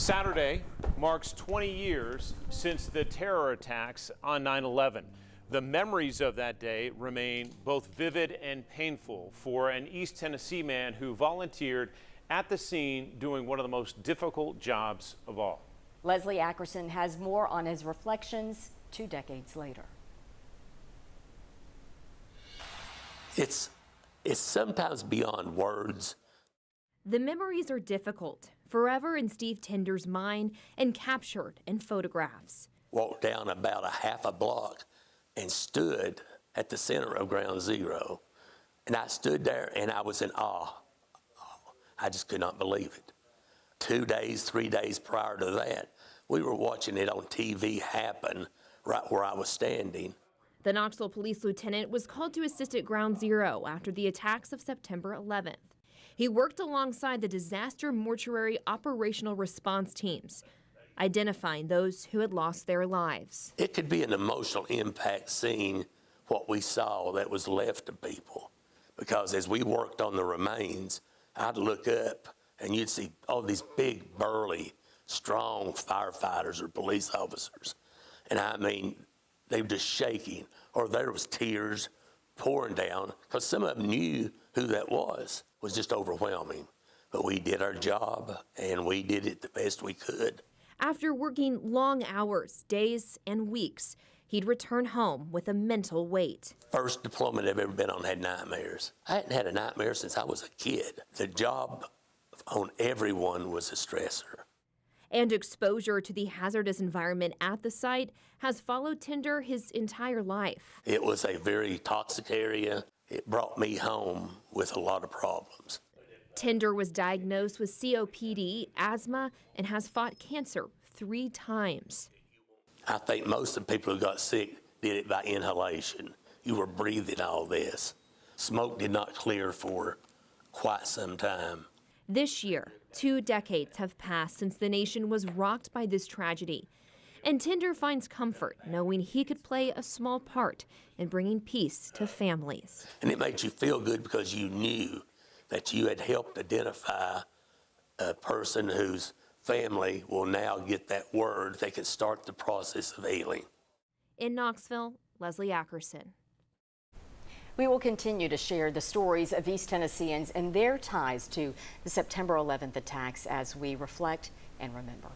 Saturday marks 20 years since the terror attacks on 9/11. The memories of that day remain both vivid and painful for an East Tennessee man who volunteered at the scene doing one of the most difficult jobs of all. Leslie Ackerson has more on his reflections 2 decades later. It's sometimes beyond words. The memories are difficult, forever in Steve Tinder's mind and captured in photographs. Walked down about a half a block and stood at the center of Ground Zero. And I stood there and I was in awe. I just could not believe it. 2 days, 3 days prior to that, we were watching it on TV happen right where I was standing. The Knoxville police lieutenant was called to assist at Ground Zero after the attacks of September 11th. He worked alongside the disaster mortuary operational response teams, identifying those who had lost their lives. It could be an emotional impact seeing what we saw that was left of people. Because as we worked on the remains, I'd look up and you'd see all these big, burly, strong firefighters or police officers. And I mean, they were just shaking, or there was tears pouring down, because some of them knew who that was. It was just overwhelming. But we did our job, and we did it the best we could. After working long hours, days, and weeks, he'd return home with a mental weight. First deployment I've ever been on had nightmares. I hadn't had a nightmare since I was a kid. The job on everyone was a stressor. And exposure to the hazardous environment at the site has followed Tinder his entire life. It was a very toxic area. It brought me home with a lot of problems. Tinder was diagnosed with COPD, asthma, and has fought cancer 3 times. I think most of the people who got sick did it by inhalation. You were breathing all this. Smoke did not clear for quite some time. This year, 2 decades have passed since the nation was rocked by this tragedy. And Tinder finds comfort knowing he could play a small part in bringing peace to families. And it made you feel good because you knew that you had helped identify a person whose family will now get that word. They can start the process of healing. In Knoxville, Leslie Ackerson. We will continue to share the stories of East Tennesseans and their ties to the September 11th attacks as we reflect and remember.